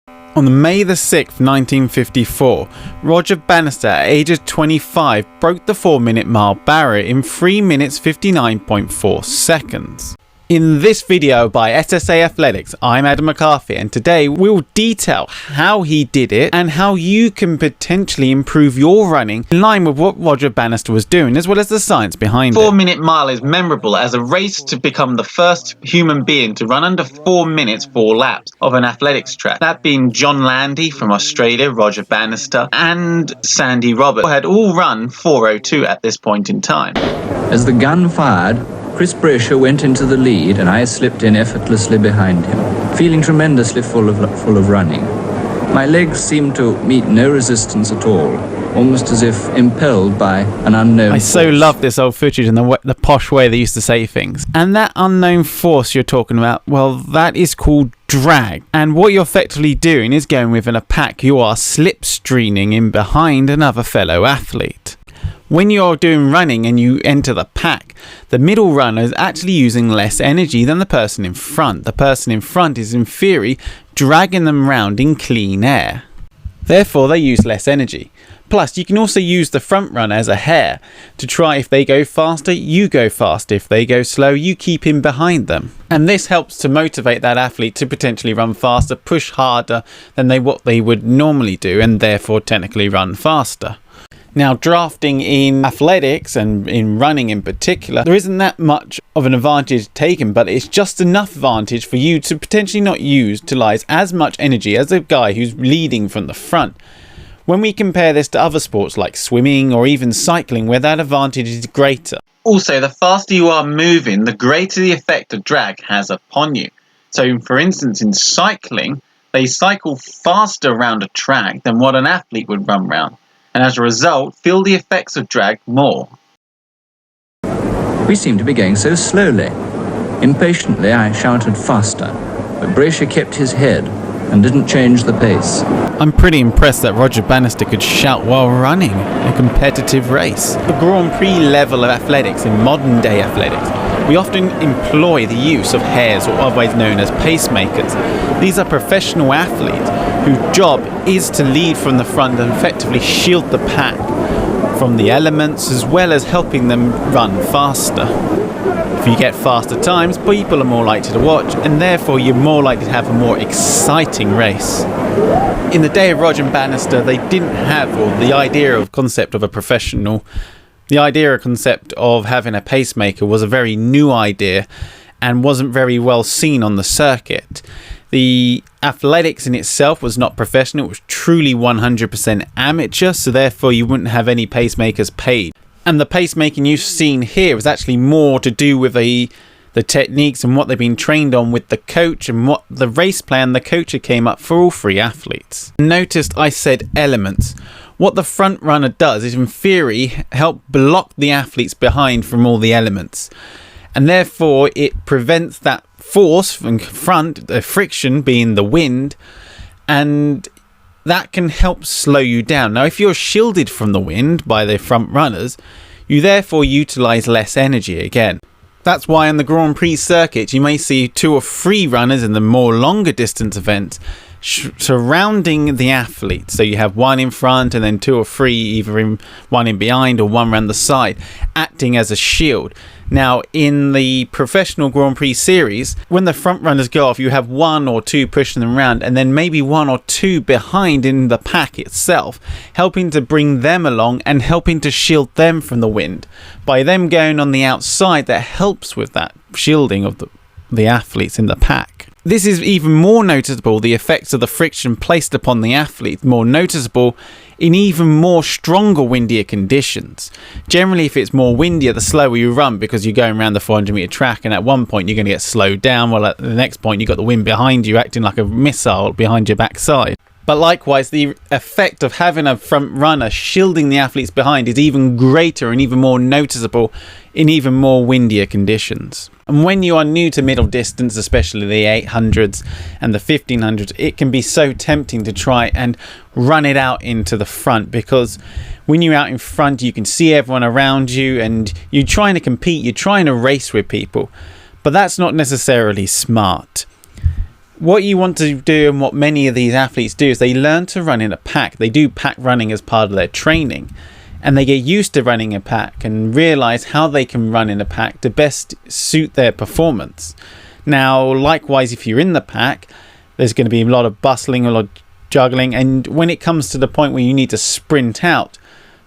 On May the 6th, 1954, Roger Bannister, at age of 25, broke the 4-minute mile barrier in 3 minutes 59.4 seconds. In this video by SSA Athletics, I'm Adam McCarthy, and today we'll detail how he did it and how you can potentially improve your running in line with what Roger Bannister was doing, as well as the science behind it. 4-minute mile is memorable as a race to become the first human being to run under 4 minutes 4 laps of an athletics track. That being John Landy from Australia, Roger Bannister, and Sandy Roberts had all run 4:02 at this point in time. As the gun fired, Chris Brasher went into the lead and I slipped in effortlessly behind him, feeling tremendously full of running. My legs seemed to meet no resistance at all, almost as if impelled by an unknown force. I so love this old footage and the posh way they used to say things. And that unknown force you're talking about, well, that is called drag. And what you're effectively doing is going within a pack. You are slipstreaming in behind another fellow athlete. When you're doing running and you enter the pack, the middle runner is actually using less energy than the person in front. The person in front is, in theory, dragging them round in clean air. Therefore, they use less energy. Plus, you can also use the front runner as a hare to try. If they go faster, you go faster. If they go slow, you keep in behind them. And this helps to motivate that athlete to potentially run faster, push harder than what they would normally do, and therefore technically run faster. Now, drafting in athletics and in running in particular, there isn't that much of an advantage taken, but it's just enough advantage for you to potentially not utilize as much energy as a guy who's leading from the front. When we compare this to other sports like swimming or even cycling, where that advantage is greater. Also, the faster you are moving, the greater the effect of drag has upon you. So, for instance, in cycling, they cycle faster around a track than what an athlete would run round, and as a result, feel the effects of drag more. We seemed to be going so slowly. Impatiently, I shouted faster, but Brasher kept his head and didn't change the pace. I'm pretty impressed that Roger Bannister could shout while running a competitive race. The Grand Prix level of athletics in modern day athletics, we often employ the use of hares, or otherwise known as pacemakers. These are professional athletes whose job is to lead from the front and effectively shield the pack from the elements, as well as helping them run faster. If you get faster times, people are more likely to watch, and therefore you're more likely to have a more exciting race. In the day of Roger Bannister, they didn't have, or the idea of concept of a professional, the idea or concept of having a pacemaker was a very new idea and wasn't very well seen on the circuit. The athletics in itself was not professional, it was truly 100% amateur, so therefore you wouldn't have any pacemakers paid. And the pacemaking you've seen here was actually more to do with the techniques and what they've been trained on with the coach, and what the race plan the coach had came up for all three athletes. Noticed I said elements. What the front runner does is, in theory, help block the athletes behind from all the elements. And therefore it prevents that force from front, the friction being the wind, and that can help slow you down. Now, if you're shielded from the wind by the front runners, you therefore utilize less energy again. That's why on the Grand Prix circuit you may see 2 or 3 runners in the more longer distance events surrounding the athlete. So you have 1 in front and then 2 or 3, either 1 in behind or 1 around the side, acting as a shield. Now, in the professional Grand Prix series, when the front runners go off, you have 1 or 2 pushing them around, and then maybe 1 or 2 behind in the pack itself, helping to bring them along and helping to shield them from the wind. By them going on the outside, that helps with that shielding of the athletes in the pack. This is even more noticeable, the effects of the friction placed upon the athlete, more noticeable in even more stronger windier conditions. Generally, if it's more windier, the slower you run, because you're going around the 400 meter track, and at one point you're going to get slowed down, while at the next point you've got the wind behind you acting like a missile behind your backside. But likewise, the effect of having a front runner shielding the athletes behind is even greater and even more noticeable in even more windier conditions. And when you are new to middle distance, especially the 800s and the 1500s, it can be so tempting to try and run it out into the front, because when you're out in front you can see everyone around you and you're trying to compete, you're trying to race with people, but that's not necessarily smart. What you want to do, and what many of these athletes do, is they learn to run in a pack. They do pack running as part of their training, and they get used to running a pack and realize how they can run in a pack to best suit their performance. Now, likewise, if you're in the pack, there's going to be a lot of bustling, a lot of juggling, and when it comes to the point where you need to sprint out,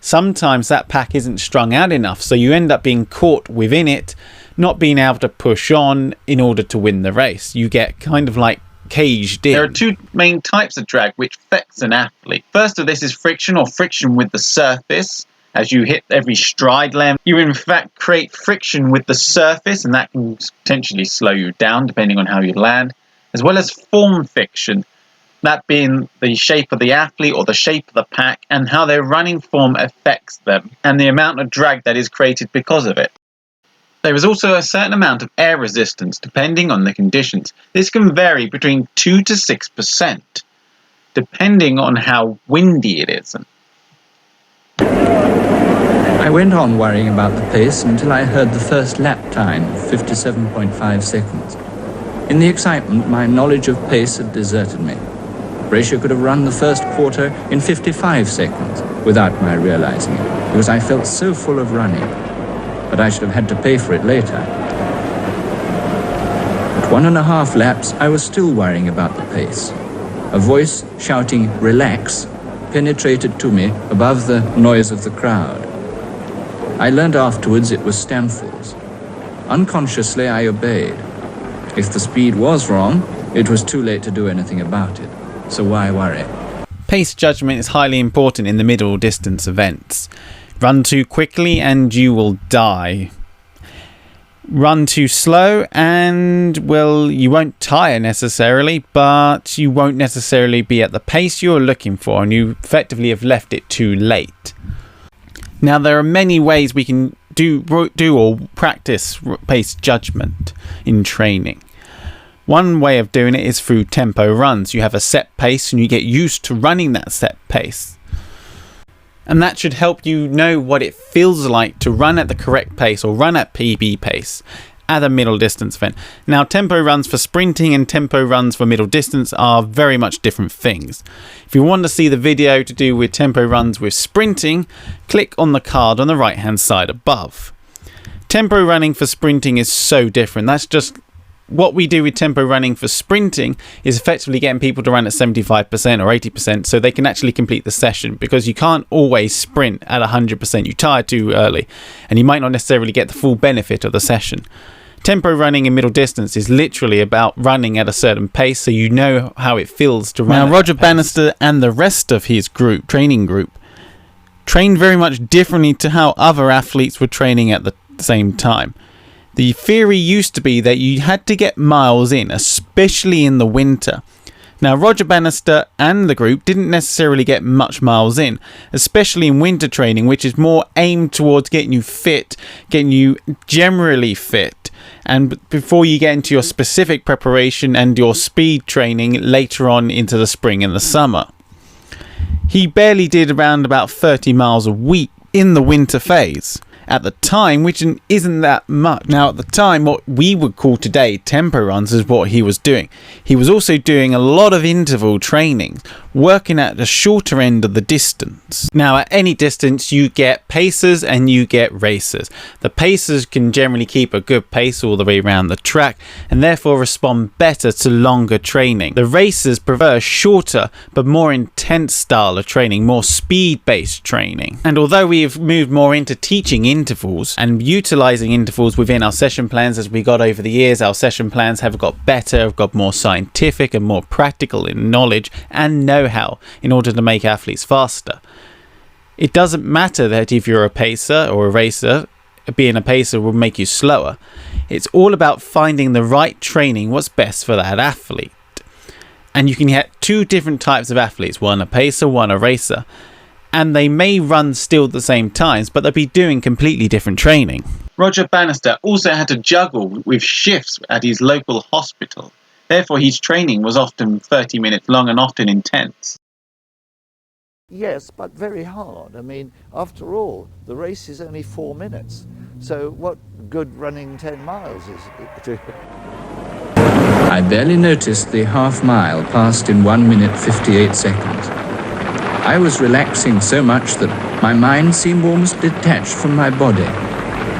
sometimes that pack isn't strung out enough, so you end up being caught within it, not being able to push on in order to win the race. You get kind of like caged in. There are two main types of drag which affects an athlete. First of this is friction, or friction with the surface. As you hit every stride length, you in fact create friction with the surface, and that can potentially slow you down depending on how you land, as well as form friction, that being the shape of the athlete or the shape of the pack and how their running form affects them and the amount of drag that is created because of it. There is also a certain amount of air resistance depending on the conditions. This can vary between 2 to 6%, depending on how windy it is. I went on worrying about the pace until I heard the first lap time of 57.5 seconds. In the excitement, my knowledge of pace had deserted me. Brescia could have run the first quarter in 55 seconds without my realizing it, because I felt so full of running. But I should have had to pay for it later. At 1.5 laps, I was still worrying about the pace. A voice shouting, "Relax," penetrated to me above the noise of the crowd. I learned afterwards it was Stanford's. Unconsciously, I obeyed. If the speed was wrong, it was too late to do anything about it. So why worry? Pace judgment is highly important in the middle distance events. Run too quickly and you will die. Run too slow and, well, you won't tire necessarily, but you won't necessarily be at the pace you're looking for, and you effectively have left it too late. Now, there are many ways we can do or practice pace judgment in training. One way of doing it is through tempo runs. You have a set pace and you get used to running that set pace. And that should help you know what it feels like to run at the correct pace or run at PB pace at a middle distance event. Now, tempo runs for sprinting and tempo runs for middle distance are very much different things. If you want to see the video to do with tempo runs with sprinting, click on the card on the right hand side above. Tempo running for sprinting is so different. That's just what we do with tempo running for sprinting is effectively getting people to run at 75% or 80% so they can actually complete the session, because you can't always sprint at 100%. You tire too early and you might not necessarily get the full benefit of the session. Tempo running in middle distance is literally about running at a certain pace so you know how it feels to run. Now, Roger Bannister and the rest of his training group, trained very much differently to how other athletes were training at the same time. The theory used to be that you had to get miles in, especially in the winter. Now, Roger Bannister and the group didn't necessarily get much miles in, especially in winter training, which is more aimed towards getting you fit, getting you generally fit, and before you get into your specific preparation and your speed training later on into the spring and the summer. He barely did around about 30 miles a week in the winter phase at the time, which isn't that much. Now, at the time, what we would call today tempo runs is what he was doing. He was also doing a lot of interval training, working at the shorter end of the distance. Now, at any distance, you get pacers and you get racers. The pacers can generally keep a good pace all the way around the track and therefore respond better to longer training. The racers prefer shorter but more intense style of training, more speed-based training. And although we have moved more into teaching intervals and utilizing intervals within our session plans as we got over the years, our session plans have got better, have got more scientific and more practical in knowledge and know-how in order to make athletes faster. It doesn't matter that if you're a pacer or a racer, being a pacer will make you slower. It's all about finding the right training, what's best for that athlete. And you can get two different types of athletes, one a pacer, one a racer. And they may run still at the same times, but they'll be doing completely different training. Roger Bannister also had to juggle with shifts at his local hospital. Therefore, his training was often 30 minutes long and often intense. Yes, but very hard. I mean, after all, the race is only 4 minutes. So what good running 10 miles is it? I barely noticed the half mile passed in 1 minute 58 seconds. I was relaxing so much that my mind seemed almost detached from my body.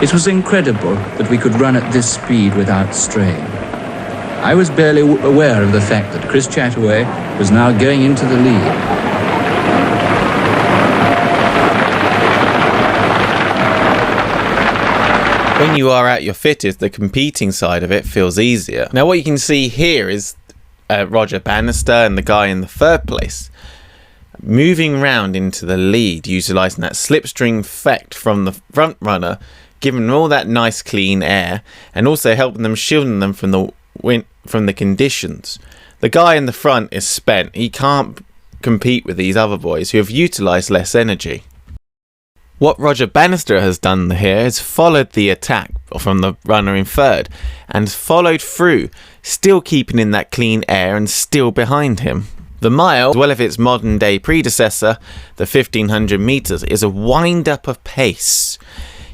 It was incredible that we could run at this speed without strain. I was barely aware of the fact that Chris Chataway was now going into the lead. When you are at your fittest, the competing side of it feels easier. Now what you can see here is Roger Bannister and the guy in the third place moving round into the lead, utilising that slipstream effect from the front runner, giving them all that nice clean air and also helping them, shielding them from the conditions. The guy in the front is spent. He can't compete with these other boys who have utilised less energy. What Roger Bannister has done here is followed the attack from the runner in third and followed through, still keeping in that clean air and still behind him. The mile, as well as its modern day predecessor, the 1500 metres, is a wind up of pace.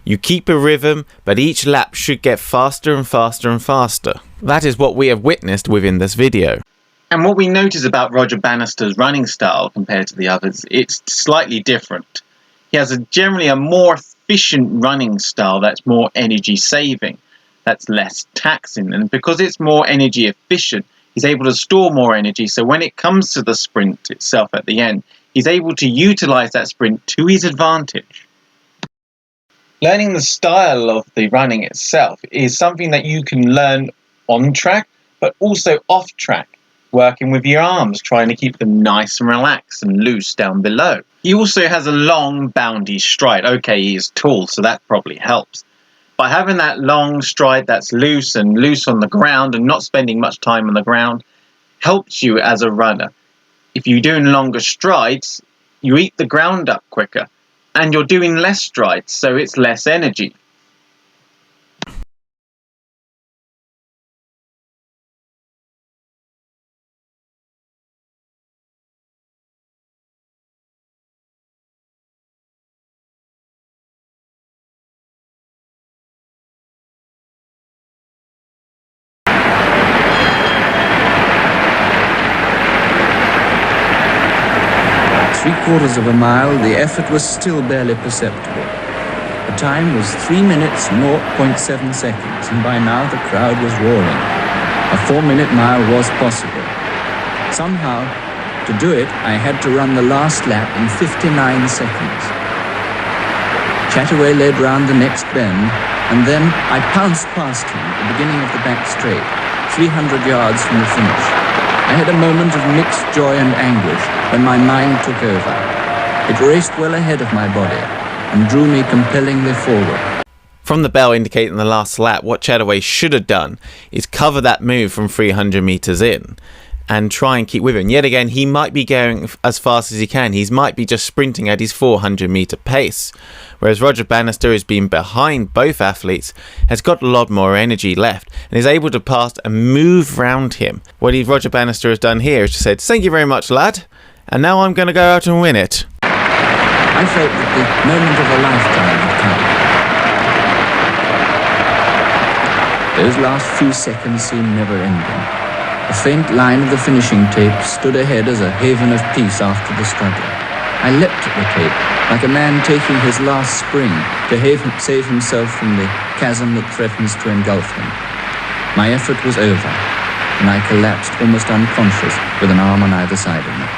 You keep a rhythm, but each lap should get faster and faster and faster. That is what we have witnessed within this video. And what we notice about Roger Bannister's running style compared to the others, it's slightly different. He has generally a more efficient running style that's more energy saving, that's less taxing, and because it's more energy efficient, he's able to store more energy, so when it comes to the sprint itself at the end, he's able to utilise that sprint to his advantage. Learning the style of the running itself is something that you can learn on track, but also off track, working with your arms, trying to keep them nice and relaxed and loose down below. He also has a long boundy stride. Okay, he is tall, so that probably helps. By having that long stride that's loose on the ground and not spending much time on the ground helps you as a runner. If you're doing longer strides, you eat the ground up quicker and you're doing less strides, so it's less energy. Three-quarters of a mile, the effort was still barely perceptible. The time was 3 minutes 0.7 seconds, and by now the crowd was roaring. A 4-minute mile was possible. Somehow, to do it, I had to run the last lap in 59 seconds. Chataway led round the next bend, and then I pounced past him at the beginning of the back straight, 300 yards from the finish. I had a moment of mixed joy and anguish when my mind took over. It raced well ahead of my body and drew me compellingly forward. From the bell indicating the last lap, what Chataway should have done is cover that move from 300 metres in and try and keep with him. Yet again, he might be going as fast as he can. He might be just sprinting at his 400 metre pace. Whereas Roger Bannister, who's been behind both athletes, has got a lot more energy left and is able to pass and move round him. What Roger Bannister has done here is just said, "Thank you very much, lad, and now I'm going to go out and win it." I felt that the moment of a lifetime had come. Those last few seconds seemed never-ending. A faint line of the finishing tape stood ahead as a haven of peace after the struggle. I leapt at the tape, like a man taking his last spring to save himself from the chasm that threatens to engulf him. My effort was over, and I collapsed almost unconscious with an arm on either side of me.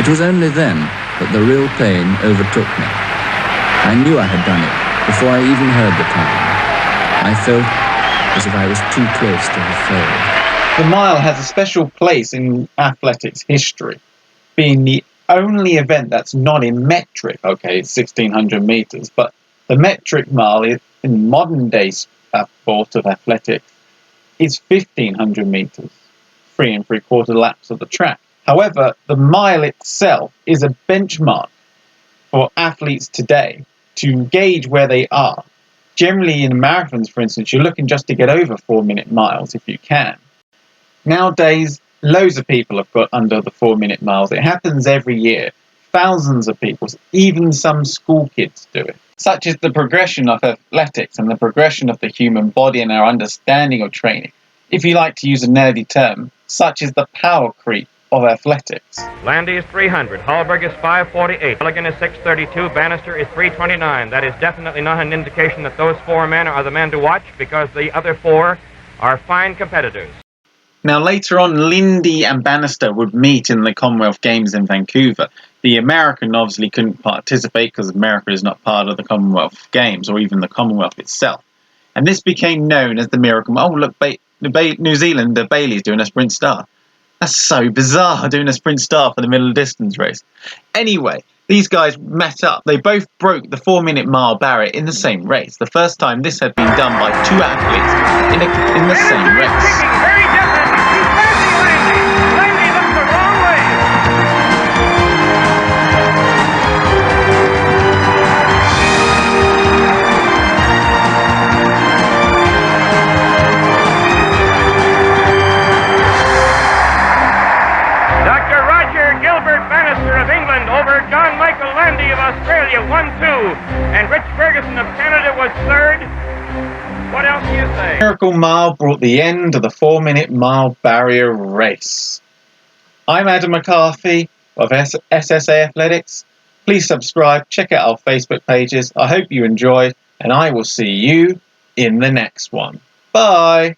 It was only then that the real pain overtook me. I knew I had done it before I even heard the time. I felt as if I was too close to have failed. The mile has a special place in athletics history, being the only event that's not in metric. Okay, it's 1600 metres, but the metric mile in modern day sport of athletics is 1500 metres, 3 3/4 laps of the track. However, the mile itself is a benchmark for athletes today to gauge where they are. Generally in marathons, for instance, you're looking just to get over 4-minute miles if you can. Nowadays, loads of people have got under the 4-minute miles. It happens every year. Thousands of people, even some school kids do it. Such is the progression of athletics and the progression of the human body and our understanding of training. if you like to use a nerdy term, such as the power creep of athletics. Landy is 300, Hallberg is 548, Milligan is 632, Bannister is 329. That is definitely not an indication that those four men are the men to watch, because the other four are fine competitors. Now later on, Lindy and Bannister would meet in the Commonwealth Games in Vancouver. The American obviously couldn't participate because America is not part of the Commonwealth Games or even the Commonwealth itself. And this became known as the Miracle. Oh, look, New Zealand, Bailey's doing a sprint star. That's so bizarre, doing a sprint star for the middle distance race. Anyway, these guys met up. They both broke the 4-minute mile barrier in the same race. The first time this had been done by two athletes in the same race. Very different. He's passing Landy. Landy looks the wrong way. Dr. Roger Gilbert Bannister of England over John Michael Landy of Australia, 1-2. And Rich Ferguson of Canada was third. What else do you say? Miracle Mile brought the end of the 4-minute mile barrier race. I'm Adam McCarthy of SSA Athletics. Please subscribe, check out our Facebook pages. I hope you enjoy, and I will see you in the next one. Bye!